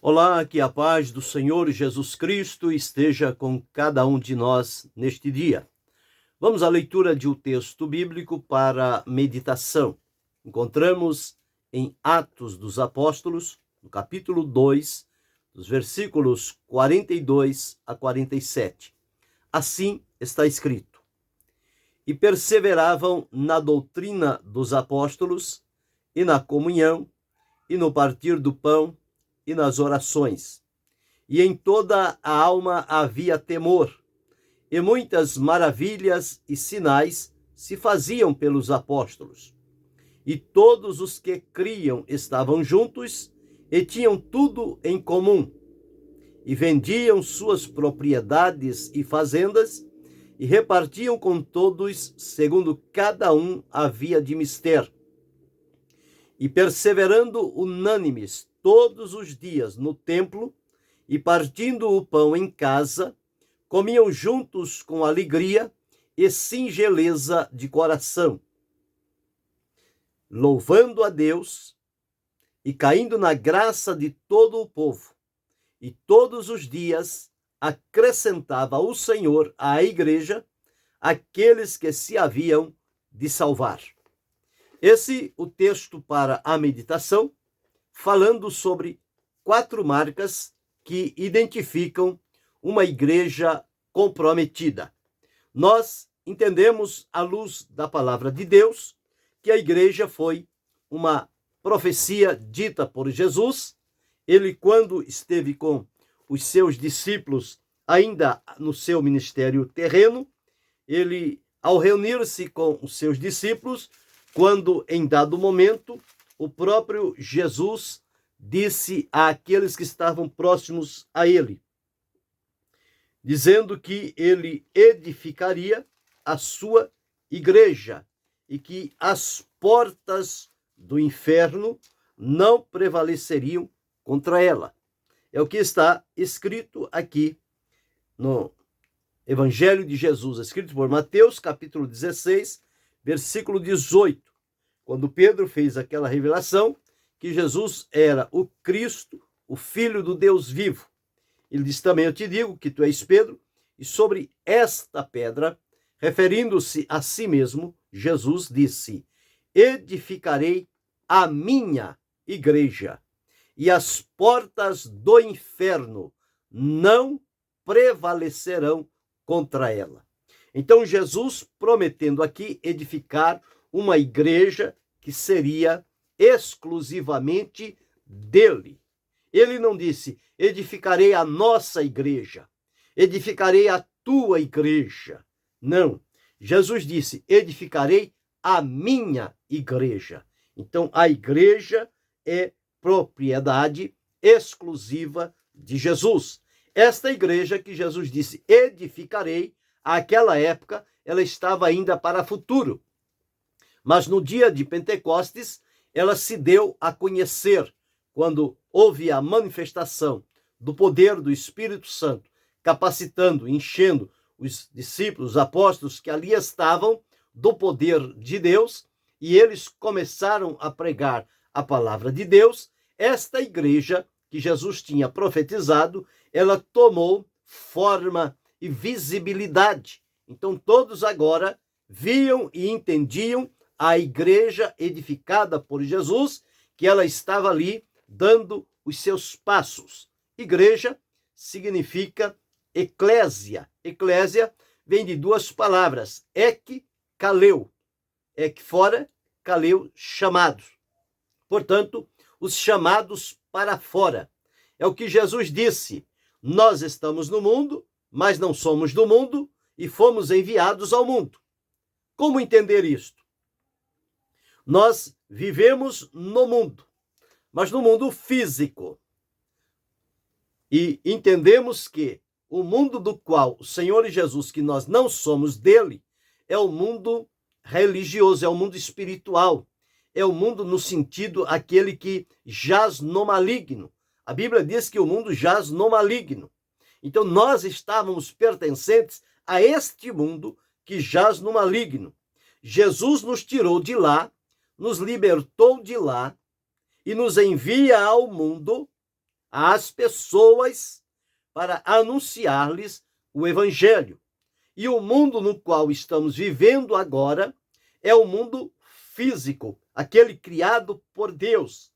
Olá, que a paz do Senhor Jesus Cristo esteja com cada um de nós neste dia. Vamos à leitura de um texto bíblico para meditação. Encontramos em Atos dos Apóstolos, no capítulo 2, dos versículos 42 a 47. Assim está escrito: E perseveravam na doutrina dos apóstolos, e na comunhão, e no partir do pão, e nas orações. E em toda a alma havia temor, e muitas maravilhas e sinais se faziam pelos apóstolos. E todos os que criam estavam juntos e tinham tudo em comum, e vendiam suas propriedades e fazendas, e repartiam com todos segundo cada um havia de mister. E perseverando unânimes todos os dias no templo, e partindo o pão em casa, comiam juntos com alegria e singeleza de coração, louvando a Deus e caindo na graça de todo o povo. E todos os dias acrescentava o Senhor à igreja aqueles que se haviam de salvar. Esse é o texto para a meditação, falando sobre 4 marcas que identificam uma igreja comprometida. Nós entendemos, à luz da palavra de Deus, que a igreja foi uma profecia dita por Jesus. Ele, quando esteve com os seus discípulos, ainda no seu ministério terreno, ele, ao reunir-se com os seus discípulos, quando em dado momento o próprio Jesus disse àqueles que estavam próximos a ele, dizendo que ele edificaria a sua igreja e que as portas do inferno não prevaleceriam contra ela. É o que está escrito aqui no Evangelho de Jesus, escrito por Mateus, capítulo 16, versículo 18, quando Pedro fez aquela revelação que Jesus era o Cristo, o Filho do Deus vivo. Ele diz também: eu te digo que tu és Pedro, e sobre esta pedra, referindo-se a si mesmo, Jesus disse: edificarei a minha igreja, e as portas do inferno não prevalecerão contra ela. Então Jesus prometendo aqui edificar uma igreja que seria exclusivamente dele. Ele não disse: edificarei a nossa igreja, edificarei a tua igreja. Não. Jesus disse: edificarei a minha igreja. Então a igreja é propriedade exclusiva de Jesus. Esta igreja que Jesus disse: edificarei, àquela época ela estava ainda para futuro. Mas no dia de Pentecostes, ela se deu a conhecer, quando houve a manifestação do poder do Espírito Santo, capacitando, enchendo os discípulos, os apóstolos que ali estavam, do poder de Deus, e eles começaram a pregar a palavra de Deus. Esta igreja que Jesus tinha profetizado, ela tomou forma e visibilidade. Então todos agora viam e entendiam a igreja edificada por Jesus, que ela estava ali dando os seus passos. Igreja significa eclésia. Eclésia vem de 2 palavras, ek, kaleu. Ek fora, kaleu, chamados. Portanto, os chamados para fora. É o que Jesus disse: nós estamos no mundo, mas não somos do mundo, e fomos enviados ao mundo. Como entender isto? Nós vivemos no mundo, mas no mundo físico. E entendemos que o mundo do qual o Senhor Jesus, que nós não somos dele, é o mundo religioso, é o mundo espiritual, é o mundo no sentido aquele que jaz no maligno. A Bíblia diz que o mundo jaz no maligno. Então nós estávamos pertencentes a este mundo que jaz no maligno. Jesus nos tirou de lá, nos libertou de lá e nos envia ao mundo às pessoas para anunciar-lhes o evangelho. E o mundo no qual estamos vivendo agora é o mundo físico, aquele criado por Deus.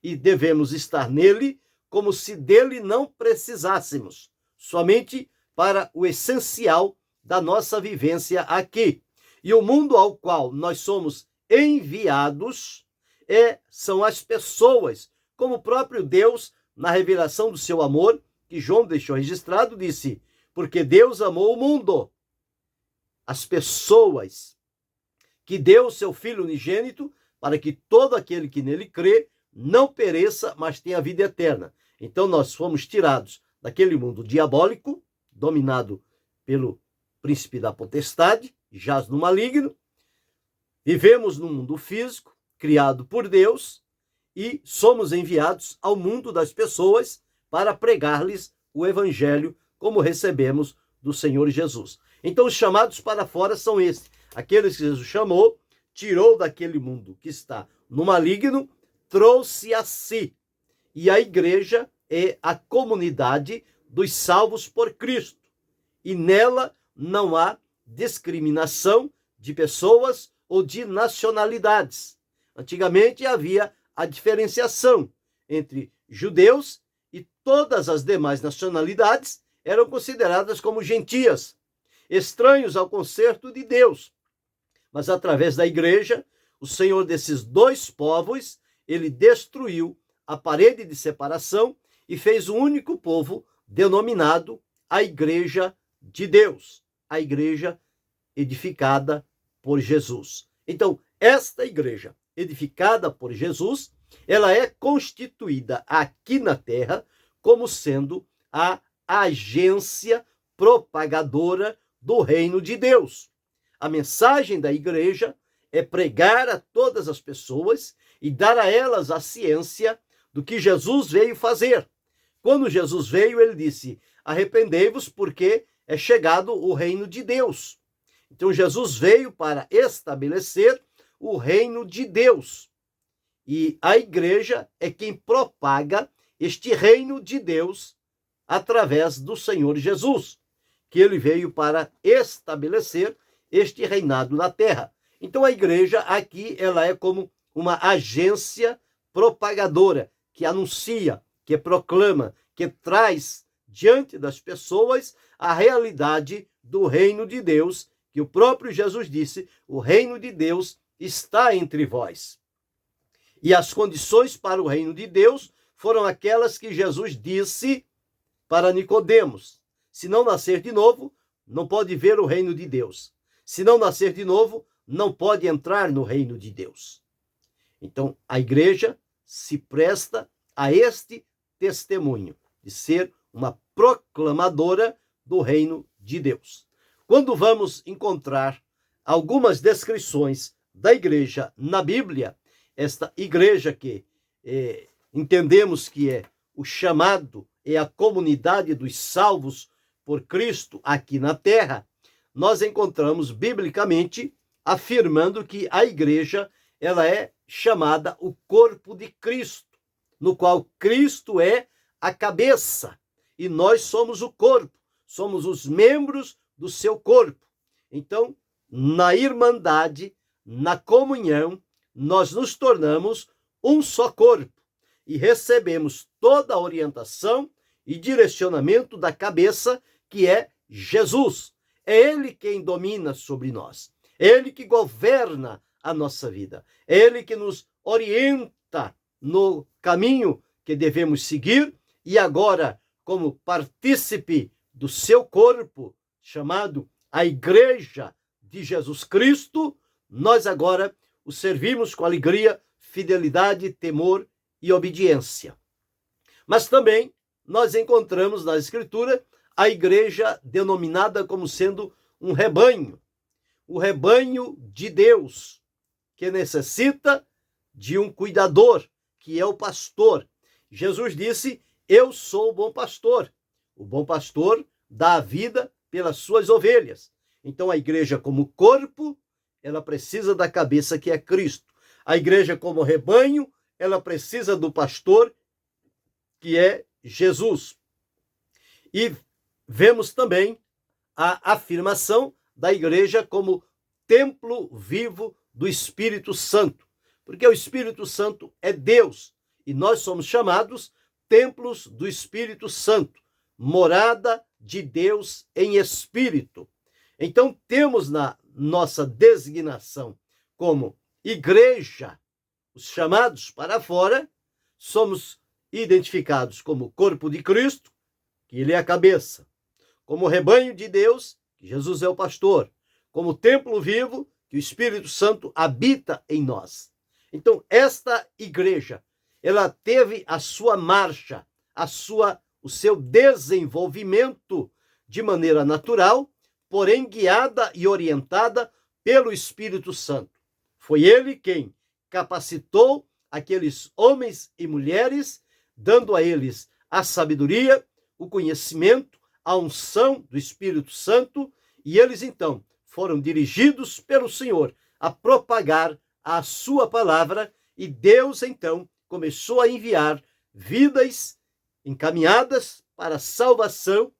E devemos estar nele como se dele não precisássemos, somente para o essencial da nossa vivência aqui. E o mundo ao qual nós somos enviados são as pessoas, como o próprio Deus, na revelação do seu amor, que João deixou registrado, disse: porque Deus amou o mundo, as pessoas, que deu o seu Filho unigênito, para que todo aquele que nele crê não pereça, mas tenha vida eterna. Então nós fomos tirados daquele mundo diabólico, dominado pelo príncipe da potestade, jaz no maligno, vivemos no mundo físico, criado por Deus, e somos enviados ao mundo das pessoas para pregar-lhes o evangelho, como recebemos do Senhor Jesus. Então os chamados para fora são esses, aqueles que Jesus chamou, tirou daquele mundo que está no maligno, trouxe a si. E a igreja é a comunidade dos salvos por Cristo. E nela não há discriminação de pessoas ou de nacionalidades. Antigamente havia a diferenciação entre judeus e todas as demais nacionalidades eram consideradas como gentias, estranhos ao concerto de Deus. Mas através da igreja, o Senhor desses dois povos, ele destruiu a parede de separação e fez um único povo denominado a Igreja de Deus, a igreja edificada por Jesus. Então, esta igreja edificada por Jesus, ela é constituída aqui na terra como sendo a agência propagadora do reino de Deus. A mensagem da igreja é pregar a todas as pessoas e dar a elas a ciência do que Jesus veio fazer. Quando Jesus veio, ele disse: arrependei-vos, porque é chegado o reino de Deus. Então Jesus veio para estabelecer o reino de Deus. E a igreja é quem propaga este reino de Deus através do Senhor Jesus, que ele veio para estabelecer este reinado na terra. Então a igreja aqui, ela é como uma agência propagadora, que anuncia, que proclama, que traz diante das pessoas a realidade do reino de Deus, que o próprio Jesus disse: o reino de Deus está entre vós. E as condições para o reino de Deus foram aquelas que Jesus disse para Nicodemos: se não nascer de novo, não pode ver o reino de Deus. Se não nascer de novo, não pode entrar no reino de Deus. Então, a igreja se presta a este testemunho de ser uma proclamadora do reino de Deus. Quando vamos encontrar algumas descrições da igreja na Bíblia, esta igreja que entendemos que é o chamado, é a comunidade dos salvos por Cristo aqui na terra, nós encontramos biblicamente afirmando que a igreja, ela é chamada o corpo de Cristo, no qual Cristo é a cabeça e nós somos o corpo, somos os membros do seu corpo. Então, na irmandade, na comunhão, nós nos tornamos um só corpo e recebemos toda a orientação e direcionamento da cabeça, que é Jesus. É ele quem domina sobre nós. É ele que governa a nossa vida. É ele que nos orienta no caminho que devemos seguir. E agora, como partícipe do seu corpo, chamado a Igreja de Jesus Cristo, nós agora o servimos com alegria, fidelidade, temor e obediência. Mas também nós encontramos na Escritura a igreja denominada como sendo um rebanho, o rebanho de Deus, que necessita de um cuidador, que é o pastor. Jesus disse: eu sou o bom pastor. O bom pastor dá a vida pelas suas ovelhas. Então a igreja como corpo, ela precisa da cabeça, que é Cristo. A igreja como rebanho, ela precisa do pastor, que é Jesus. E vemos também a afirmação da igreja como templo vivo do Espírito Santo, porque o Espírito Santo é Deus e nós somos chamados templos do Espírito Santo, morada de Deus em espírito. Então, temos na nossa designação como igreja, os chamados para fora, somos identificados como corpo de Cristo, que ele é a cabeça, como rebanho de Deus, que Jesus é o pastor, como templo vivo, que o Espírito Santo habita em nós. Então, esta igreja, ela teve a sua marcha, o seu desenvolvimento de maneira natural, porém guiada e orientada pelo Espírito Santo. Foi ele quem capacitou aqueles homens e mulheres, dando a eles a sabedoria, o conhecimento, a unção do Espírito Santo, e eles então foram dirigidos pelo Senhor a propagar a sua palavra, e Deus então começou a enviar vidas encaminhadas para a salvação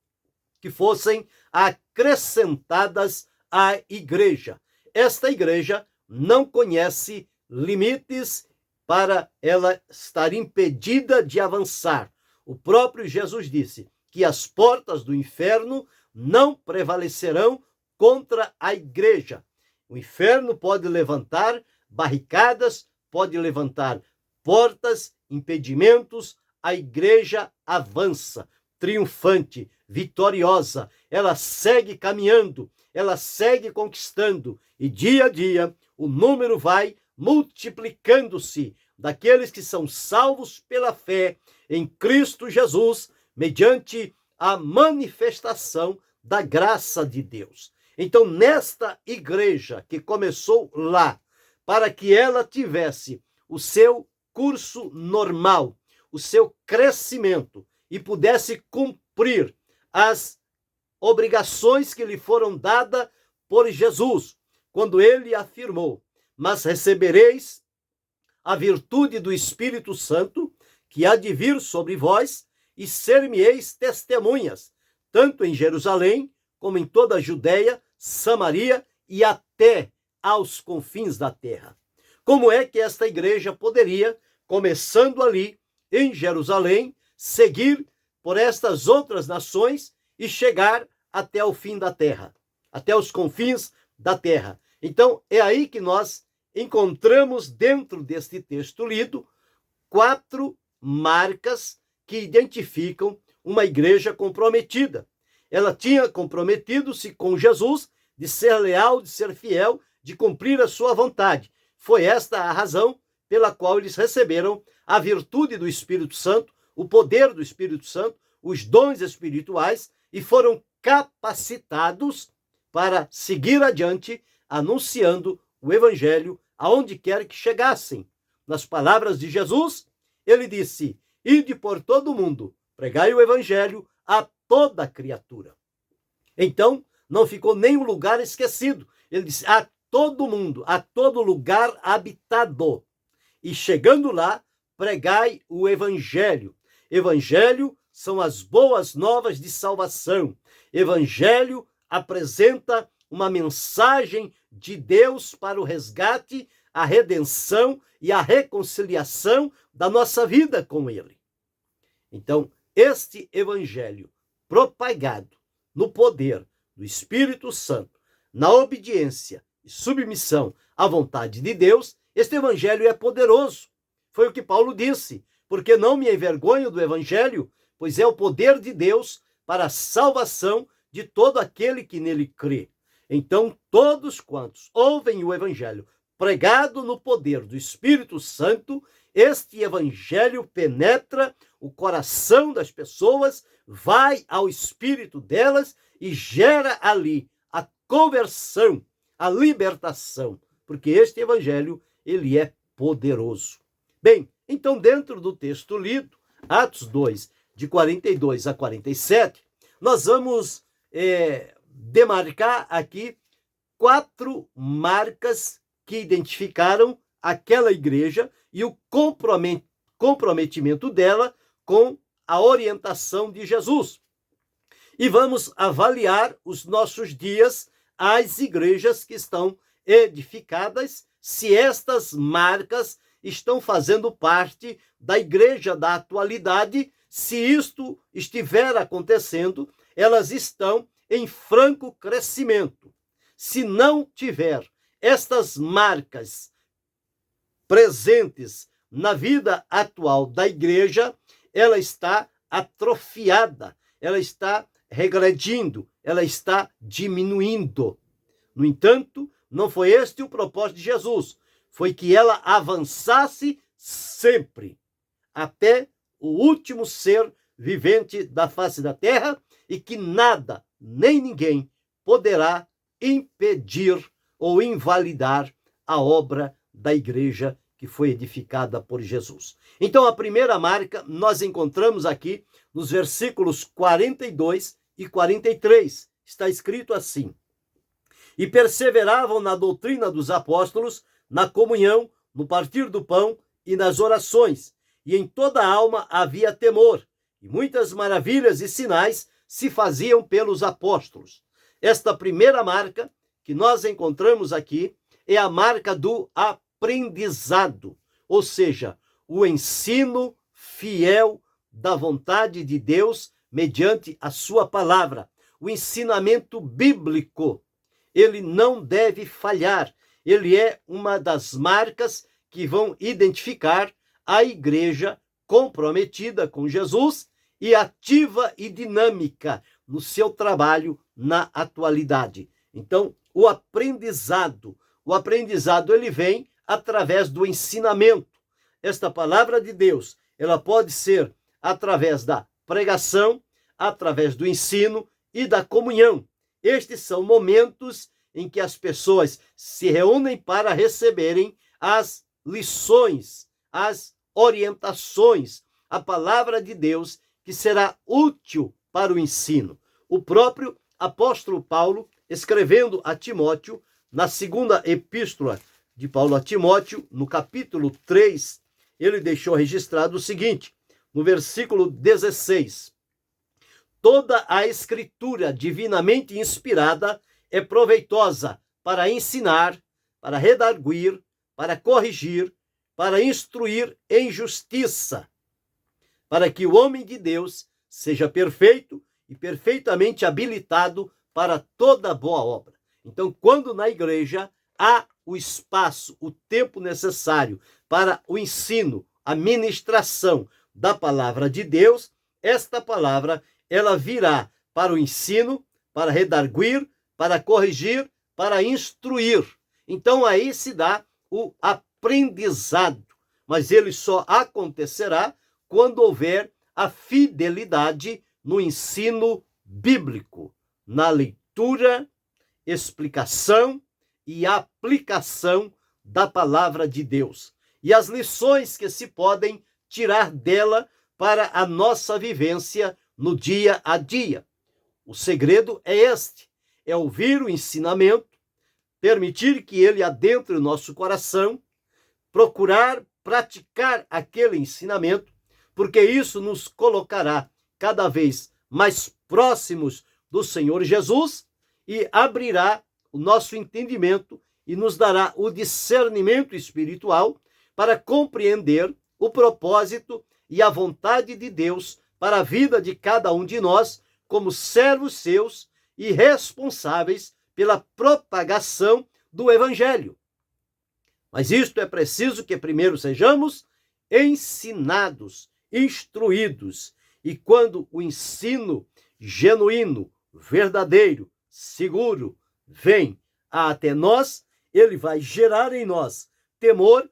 que fossem acrescentadas à igreja. Esta igreja não conhece limites para ela estar impedida de avançar. O próprio Jesus disse que as portas do inferno não prevalecerão contra a igreja. O inferno pode levantar barricadas, pode levantar portas, impedimentos, a igreja avança, triunfante, vitoriosa, ela segue caminhando, ela segue conquistando, e dia a dia o número vai multiplicando-se daqueles que são salvos pela fé em Cristo Jesus, mediante a manifestação da graça de Deus. Então, nesta igreja que começou lá, para que ela tivesse o seu curso normal, o seu crescimento e pudesse cumprir as obrigações que lhe foram dadas por Jesus, quando ele afirmou: mas recebereis a virtude do Espírito Santo, que há de vir sobre vós, e ser-me-eis testemunhas, tanto em Jerusalém, como em toda a Judéia, Samaria e até aos confins da terra. Como é que esta igreja poderia, começando ali em Jerusalém, seguir por estas outras nações e chegar até o fim da terra, até os confins da terra? Então, é aí que nós encontramos, dentro deste texto lido, 4 marcas que identificam uma igreja comprometida. Ela tinha comprometido-se com Jesus de ser leal, de ser fiel, de cumprir a sua vontade. Foi esta a razão pela qual eles receberam a virtude do Espírito Santo, o poder do Espírito Santo, os dons espirituais, e foram capacitados para seguir adiante, anunciando o Evangelho aonde quer que chegassem. Nas palavras de Jesus, ele disse: ide por todo o mundo, pregai o Evangelho a toda criatura. Então, não ficou nenhum lugar esquecido. Ele disse: a todo mundo, a todo lugar habitado. E chegando lá, pregai o Evangelho. Evangelho são as boas novas de salvação. Evangelho apresenta uma mensagem de Deus para o resgate, a redenção e a reconciliação da nossa vida com Ele. Então, este Evangelho propagado no poder do Espírito Santo, na obediência e submissão à vontade de Deus, este Evangelho é poderoso. Foi o que Paulo disse: porque não me envergonho do Evangelho, pois é o poder de Deus para a salvação de todo aquele que nele crê. Então, todos quantos ouvem o Evangelho pregado no poder do Espírito Santo, este Evangelho penetra o coração das pessoas, vai ao espírito delas e gera ali a conversão, a libertação, porque este Evangelho, ele é poderoso. Bem, então, dentro do texto lido, Atos 2, de 42 a 47, nós vamos demarcar aqui 4 marcas que identificaram aquela igreja e o comprometimento dela com a orientação de Jesus. E vamos avaliar os nossos dias, as igrejas que estão edificadas, se estas marcas estão fazendo parte da igreja da atualidade. Se isto estiver acontecendo, elas estão em franco crescimento. Se não tiver estas marcas presentes na vida atual da igreja, ela está atrofiada, ela está regredindo, ela está diminuindo. No entanto, não foi este o propósito de Jesus, foi que ela avançasse sempre, até o último ser vivente da face da terra, e que nada, nem ninguém, poderá impedir ou invalidar a obra da igreja que foi edificada por Jesus. Então, a primeira marca nós encontramos aqui nos versículos 42 e 43. Está escrito assim: e perseveravam na doutrina dos apóstolos, na comunhão, no partir do pão e nas orações. E em toda a alma havia temor, e muitas maravilhas e sinais se faziam pelos apóstolos. Esta primeira marca que nós encontramos aqui é a marca do aprendizado, ou seja, o ensino fiel da vontade de Deus mediante a sua palavra. O ensinamento bíblico, ele não deve falhar. Ele é uma das marcas que vão identificar a igreja comprometida com Jesus e ativa e dinâmica no seu trabalho na atualidade. Então, o aprendizado ele vem através do ensinamento. Esta palavra de Deus, ela pode ser através da pregação, através do ensino e da comunhão. Estes são momentos em que as pessoas se reúnem para receberem as lições, as orientações, a palavra de Deus que será útil para o ensino. O próprio apóstolo Paulo, escrevendo a Timóteo, na segunda epístola de Paulo a Timóteo, no capítulo 3, ele deixou registrado o seguinte, no versículo 16: toda a escritura divinamente inspirada é proveitosa para ensinar, para redarguir, para corrigir, para instruir em justiça, para que o homem de Deus seja perfeito e perfeitamente habilitado para toda boa obra. Então, quando na igreja há o espaço, o tempo necessário para o ensino, a ministração da palavra de Deus, esta palavra ela virá para o ensino, para redarguir, para corrigir, para instruir. Então aí se dá o aprendizado, mas ele só acontecerá quando houver a fidelidade no ensino bíblico, na leitura, explicação e aplicação da palavra de Deus. E as lições que se podem tirar dela para a nossa vivência no dia a dia. O segredo é este, é ouvir o ensinamento, permitir que ele adentre o nosso coração, procurar praticar aquele ensinamento, porque isso nos colocará cada vez mais próximos do Senhor Jesus e abrirá o nosso entendimento e nos dará o discernimento espiritual para compreender o propósito e a vontade de Deus para a vida de cada um de nós como servos seus e responsáveis pela propagação do Evangelho. Mas isto é preciso que primeiro sejamos ensinados, instruídos, e quando o ensino genuíno, verdadeiro, seguro, vem até nós, ele vai gerar em nós temor.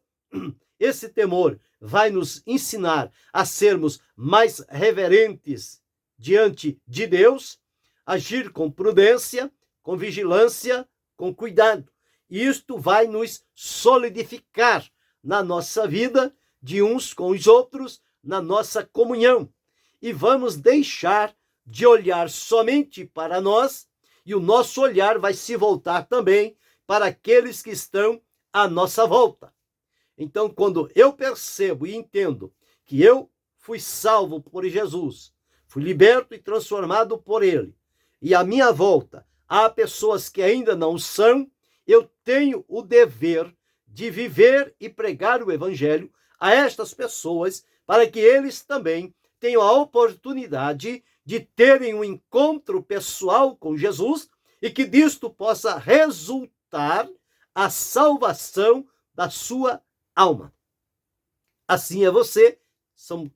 Esse temor vai nos ensinar a sermos mais reverentes diante de Deus, agir com prudência, com vigilância, com cuidado. E isto vai nos solidificar na nossa vida, de uns com os outros, na nossa comunhão. E vamos deixar de olhar somente para nós, e o nosso olhar vai se voltar também para aqueles que estão à nossa volta. Então, quando eu percebo e entendo que eu fui salvo por Jesus, fui liberto e transformado por ele, e à minha volta há pessoas que ainda não são, eu tenho o dever de viver e pregar o evangelho a estas pessoas, para que eles também tenham a oportunidade de terem um encontro pessoal com Jesus e que disto possa resultar a salvação da sua alma. Assim é você,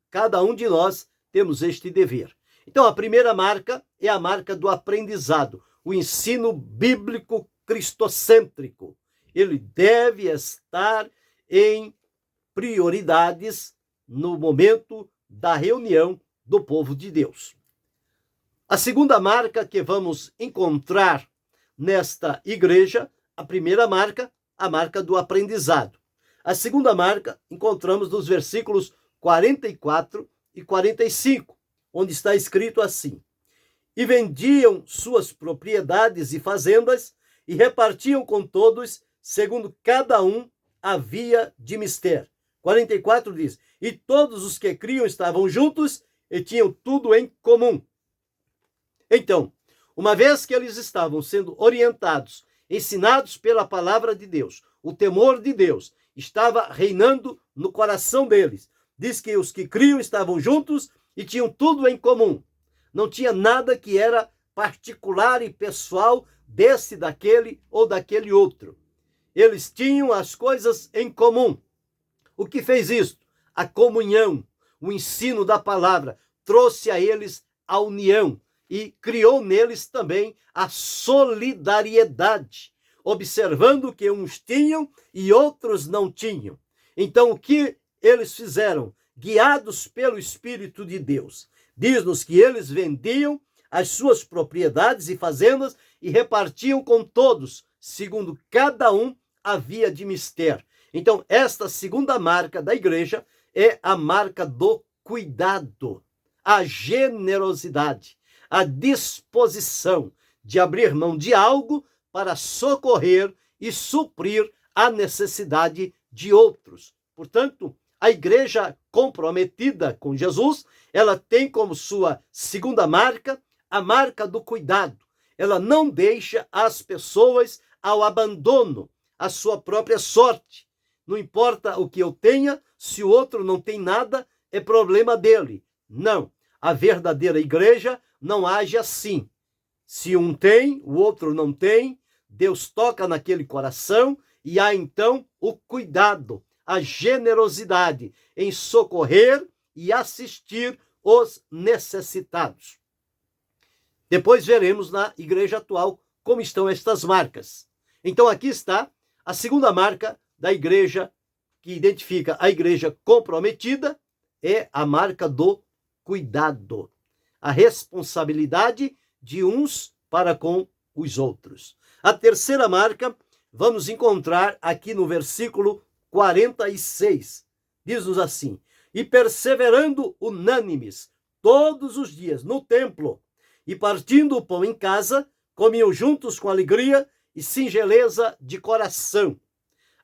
cada um de nós temos este dever. Então, a primeira marca é a marca do aprendizado, o ensino bíblico cristocêntrico. Ele deve estar em prioridades no momento da reunião do povo de Deus. A segunda marca que vamos encontrar nesta igreja, a primeira marca, a marca do aprendizado. A segunda marca encontramos nos versículos 44 e 45, onde está escrito assim: e vendiam suas propriedades e fazendas e repartiam com todos, segundo cada um havia de mister. 44 diz: e todos os que criam estavam juntos e tinham tudo em comum. Então, uma vez que eles estavam sendo orientados, ensinados pela palavra de Deus, o temor de Deus estava reinando no coração deles. Diz que os que criam estavam juntos e tinham tudo em comum. Não tinha nada que era particular e pessoal desse, daquele ou daquele outro. Eles tinham as coisas em comum. O que fez isso? A comunhão, o ensino da palavra, trouxe a eles a união e criou neles também a solidariedade, observando que uns tinham e outros não tinham. Então, o que eles fizeram? Guiados pelo Espírito de Deus. Diz-nos que eles vendiam as suas propriedades e fazendas e repartiam com todos, segundo cada um havia de mister. Então, esta segunda marca da igreja é a marca do cuidado, a generosidade, a disposição de abrir mão de algo para socorrer e suprir a necessidade de outros. Portanto, a igreja comprometida com Jesus, ela tem como sua segunda marca a marca do cuidado. Ela não deixa as pessoas ao abandono, à sua própria sorte. Não importa o que eu tenha, se o outro não tem nada, é problema dele. Não. A verdadeira igreja não age assim. Se um tem, o outro não tem, Deus toca naquele coração e há então o cuidado, a generosidade em socorrer e assistir os necessitados. Depois veremos na igreja atual como estão estas marcas. Então aqui está a segunda marca da igreja que identifica a igreja comprometida, é a marca do cuidado, a responsabilidade de uns para com os outros. A terceira marca vamos encontrar aqui no versículo 46. Diz-nos assim: e perseverando unânimes todos os dias no templo e partindo o pão em casa, comiam juntos com alegria e singeleza de coração.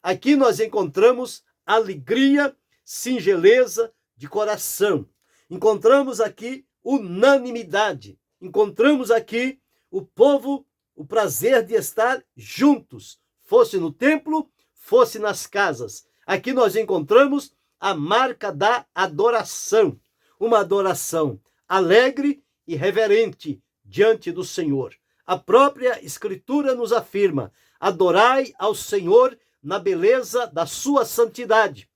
Aqui nós encontramos alegria, singeleza de coração. Encontramos aqui unanimidade. Encontramos aqui o povo, o prazer de estar juntos, fosse no templo, fosse nas casas. Aqui nós encontramos a marca da adoração, uma adoração alegre e reverente diante do Senhor. A própria Escritura nos afirma: adorai ao Senhor na beleza da sua santidade.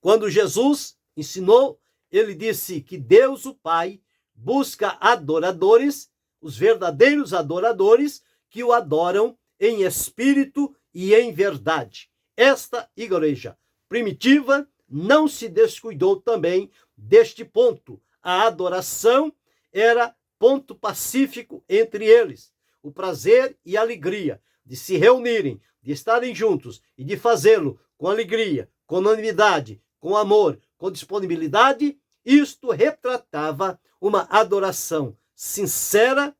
Quando Jesus ensinou, ele disse que Deus, o Pai, busca adoradores, os verdadeiros adoradores, que o adoram em espírito e em verdade. Esta igreja primitiva não se descuidou também deste ponto. A adoração era ponto pacífico entre eles. O prazer e a alegria de se reunirem, de estarem juntos e de fazê-lo com alegria, com unanimidade, com amor, com disponibilidade, isto retratava uma adoração sincera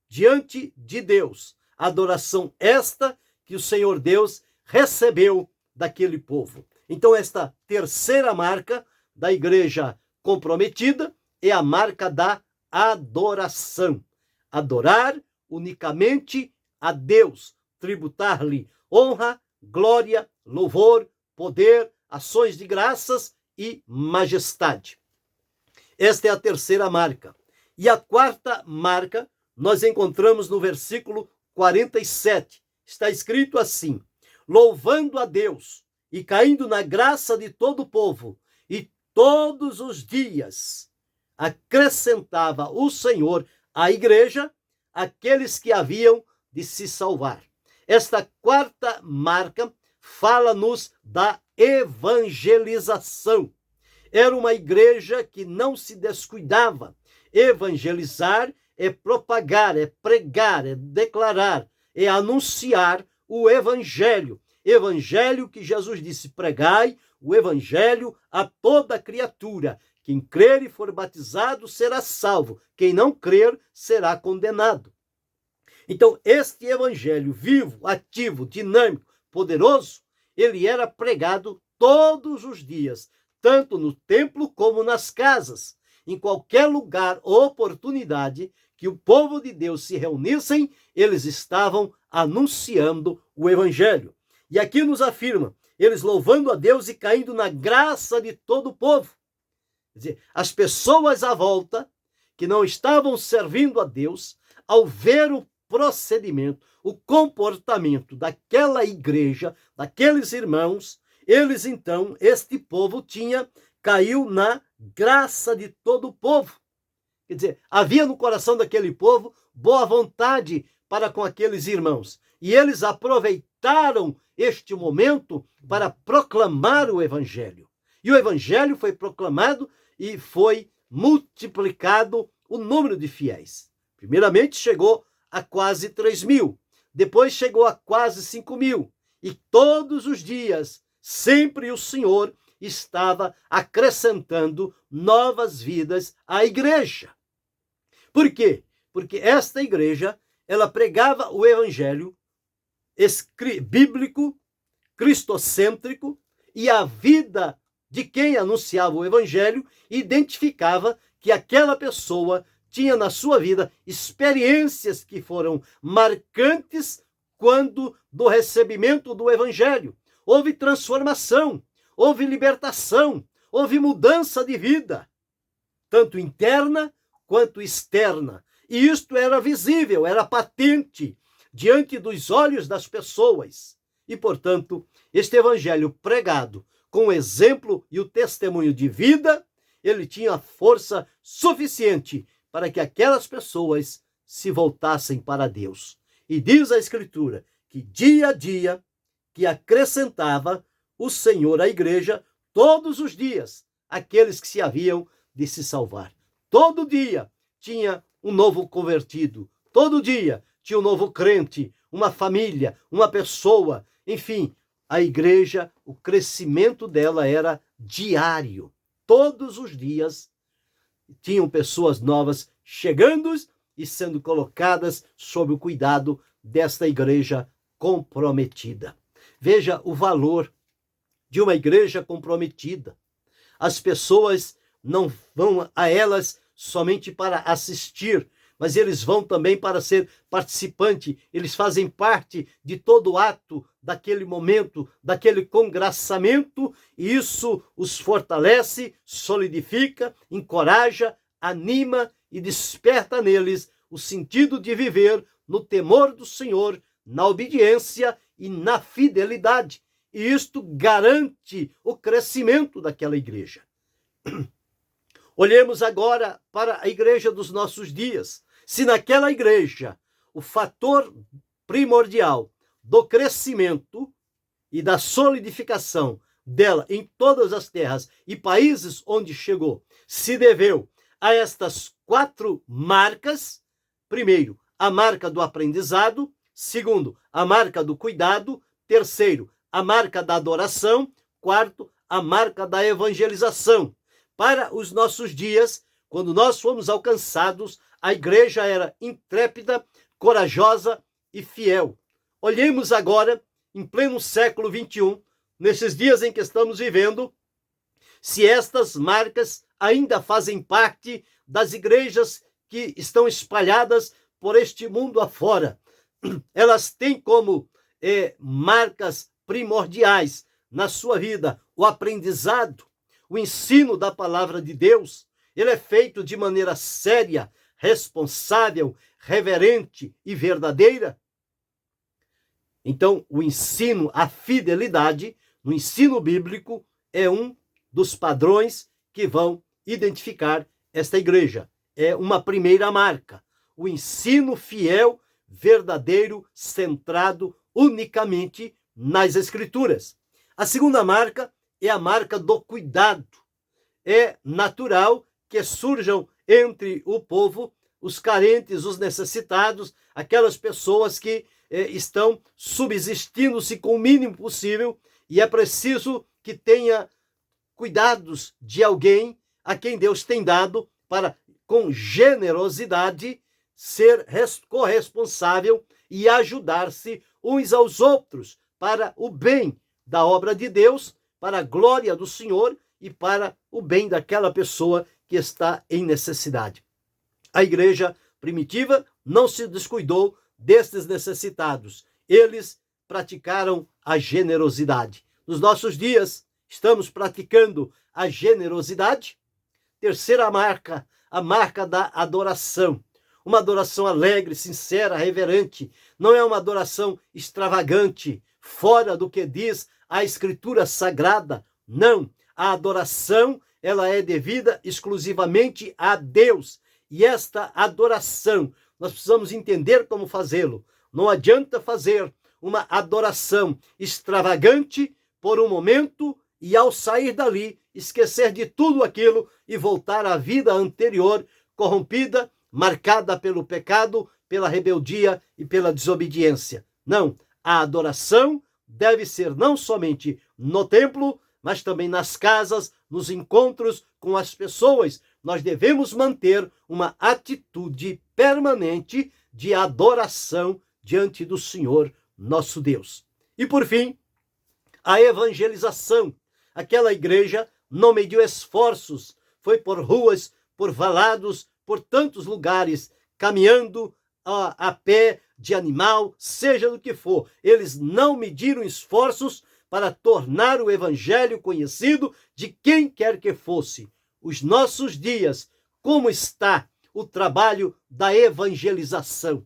diante de Deus. Adoração esta que o Senhor Deus recebeu daquele povo. Então, esta terceira marca da igreja comprometida é a marca da adoração. Adorar unicamente a Deus, tributar-lhe honra, glória, louvor, poder, ações de graças e majestade. Esta é a terceira marca. E a quarta marca nós encontramos no versículo 47. Está escrito assim: louvando a Deus e caindo na graça de todo o povo, e todos os dias acrescentava o Senhor à igreja aqueles que haviam de se salvar. Esta quarta marca fala-nos da evangelização. Era uma igreja que não se descuidava. Evangelizar é propagar, é pregar, é declarar, é anunciar o evangelho. Evangelho que Jesus disse: pregai o evangelho a toda criatura. Quem crer e for batizado será salvo. Quem não crer será condenado. Então, este evangelho vivo, ativo, dinâmico, poderoso, ele era pregado todos os dias, tanto no templo como nas casas. Em qualquer lugar ou oportunidade que o povo de Deus se reunissem, eles estavam anunciando o evangelho. E aqui nos afirma, eles louvando a Deus e caindo na graça de todo o povo. Quer dizer, as pessoas à volta, que não estavam servindo a Deus, ao ver o procedimento, o comportamento daquela igreja, daqueles irmãos, eles então, este povo caiu na graça de todo o povo. Quer dizer, havia no coração daquele povo boa vontade para com aqueles irmãos. E eles aproveitaram este momento para proclamar o evangelho. E o evangelho foi proclamado e foi multiplicado o número de fiéis. Primeiramente chegou a quase 3.000, depois chegou a quase 5.000. E todos os dias, sempre o Senhor estava acrescentando novas vidas à igreja. Por quê? Porque esta igreja, ela pregava o evangelho bíblico, cristocêntrico, e a vida de quem anunciava o evangelho identificava que aquela pessoa tinha na sua vida experiências que foram marcantes quando do recebimento do evangelho. Houve transformação, houve libertação, houve mudança de vida, tanto interna quanto externa. E isto era visível, era patente diante dos olhos das pessoas. E, portanto, este evangelho pregado com o exemplo e o testemunho de vida, ele tinha força suficiente para que aquelas pessoas se voltassem para Deus. E diz a Escritura que dia a dia que acrescentava o Senhor à igreja, todos os dias, aqueles que se haviam de se salvar. Todo dia tinha um novo convertido, todo dia tinha um novo crente, uma família, uma pessoa, enfim, a igreja, o crescimento dela era diário. Todos os dias tinham pessoas novas chegando e sendo colocadas sob o cuidado desta igreja comprometida. Veja o valor de uma igreja comprometida. As pessoas não vão a elas somente para assistir, mas eles vão também para ser participante, eles fazem parte de todo o ato daquele momento, daquele congraçamento, e isso os fortalece, solidifica, encoraja, anima e desperta neles o sentido de viver no temor do Senhor, na obediência e na fidelidade. E isto garante o crescimento daquela igreja. Olhemos agora para a igreja dos nossos dias. Se naquela igreja o fator primordial do crescimento e da solidificação dela em todas as terras e países onde chegou se deveu a estas 4 marcas: primeiro, a marca do aprendizado; segundo, a marca do cuidado; terceiro, a marca da adoração; quarto, a marca da evangelização. Para os nossos dias, quando nós fomos alcançados, a igreja era intrépida, corajosa e fiel. Olhemos agora, em pleno século XXI, nesses dias em que estamos vivendo, se estas marcas ainda fazem parte das igrejas que estão espalhadas por este mundo afora. Elas têm como marcas primordiais na sua vida o aprendizado, o ensino da palavra de Deus. Ele é feito de maneira séria, responsável, reverente e verdadeira. Então, o ensino, a fidelidade no ensino bíblico é um dos padrões que vão identificar esta igreja. É uma primeira marca. O ensino fiel, verdadeiro, centrado unicamente nas Escrituras. A segunda marca é a marca do cuidado. É natural que surjam entre o povo os carentes, os necessitados, aquelas pessoas que estão subsistindo-se com o mínimo possível, e é preciso que tenha cuidados de alguém a quem Deus tem dado para, com generosidade, ser corresponsável e ajudar-se uns aos outros para o bem da obra de Deus, para a glória do Senhor e para o bem daquela pessoa que está em necessidade. A igreja primitiva não se descuidou destes necessitados. Eles praticaram a generosidade. Nos nossos dias, estamos praticando a generosidade. Terceira marca, a marca da adoração. Uma adoração alegre, sincera, reverente. Não é uma adoração extravagante, fora do que diz a Escritura Sagrada. Não. A adoração, ela é devida exclusivamente a Deus. E esta adoração, nós precisamos entender como fazê-lo. Não adianta fazer uma adoração extravagante por um momento e, ao sair dali, esquecer de tudo aquilo e voltar à vida anterior, corrompida, marcada pelo pecado, pela rebeldia e pela desobediência. Não, a adoração deve ser não somente no templo, mas também nas casas, nos encontros com as pessoas. Nós devemos manter uma atitude permanente de adoração diante do Senhor, nosso Deus. E por fim, a evangelização. Aquela igreja não mediu esforços, foi por ruas, por valados, por tantos lugares, caminhando a pé, de animal, seja do que for. Eles não mediram esforços para tornar o evangelho conhecido de quem quer que fosse. Os nossos dias, como está o trabalho da evangelização?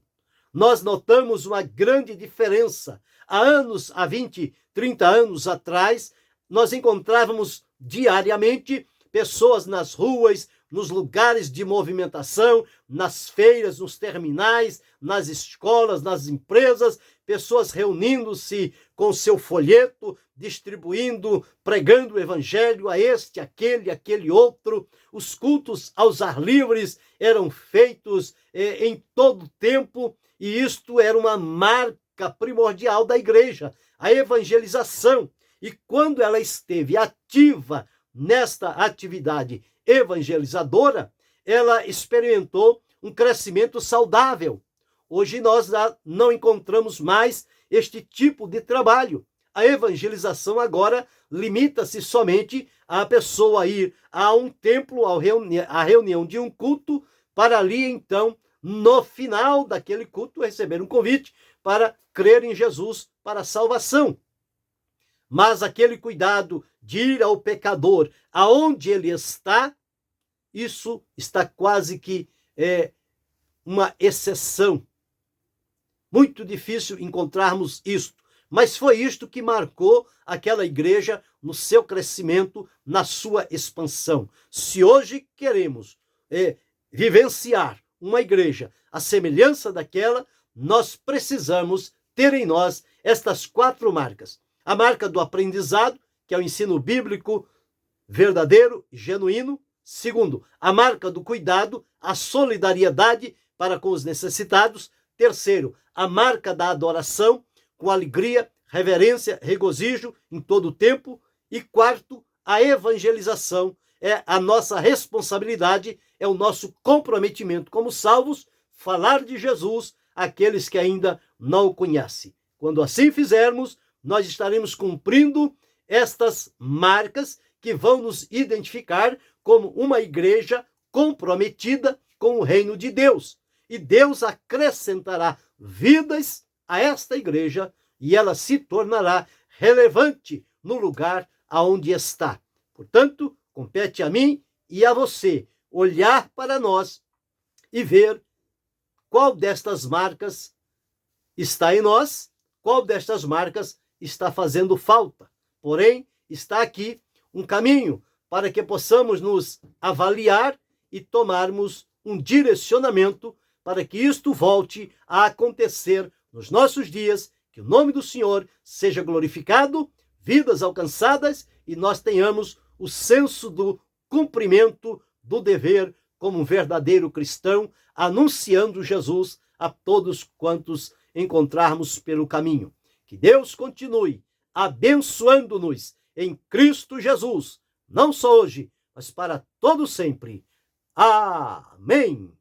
Nós notamos uma grande diferença. Há 20, 30 anos atrás, nós encontrávamos diariamente pessoas nas ruas, nos lugares de movimentação, nas feiras, nos terminais, nas escolas, nas empresas, pessoas reunindo-se com seu folheto, distribuindo, pregando o evangelho a este, aquele outro. Os cultos aos ar livres eram feitos em todo o tempo, e isto era uma marca primordial da igreja, a evangelização. E quando ela esteve ativa nesta atividade evangelizadora, ela experimentou um crescimento saudável. Hoje nós não encontramos mais este tipo de trabalho. A evangelização agora limita-se somente a pessoa ir a um templo, à reunião de um culto, para ali então, no final daquele culto, receber um convite para crer em Jesus para a salvação. Mas aquele cuidado de ir ao pecador aonde ele está, isso está quase que uma exceção. Muito difícil encontrarmos isto, mas foi isto que marcou aquela igreja no seu crescimento, na sua expansão. Se hoje queremos vivenciar uma igreja à semelhança daquela, nós precisamos ter em nós estas 4 marcas. A marca do aprendizado, que é o ensino bíblico verdadeiro, genuíno. Segundo, a marca do cuidado, a solidariedade para com os necessitados. Terceiro, a marca da adoração, com alegria, reverência, regozijo em todo o tempo. E quarto, a evangelização. É a nossa responsabilidade, é o nosso comprometimento como salvos, falar de Jesus àqueles que ainda não o conhecem. Quando assim fizermos, nós estaremos cumprindo estas marcas que vão nos identificar como uma igreja comprometida com o reino de Deus. E Deus acrescentará vidas a esta igreja e ela se tornará relevante no lugar aonde está. Portanto, compete a mim e a você olhar para nós e ver qual destas marcas está em nós, qual destas marcas está fazendo falta. Porém, está aqui um caminho para que possamos nos avaliar e tomarmos um direcionamento para que isto volte a acontecer nos nossos dias, que o nome do Senhor seja glorificado, vidas alcançadas e nós tenhamos o senso do cumprimento do dever como um verdadeiro cristão, anunciando Jesus a todos quantos encontrarmos pelo caminho. Que Deus continue abençoando-nos em Cristo Jesus, não só hoje, mas para todo sempre. Amém.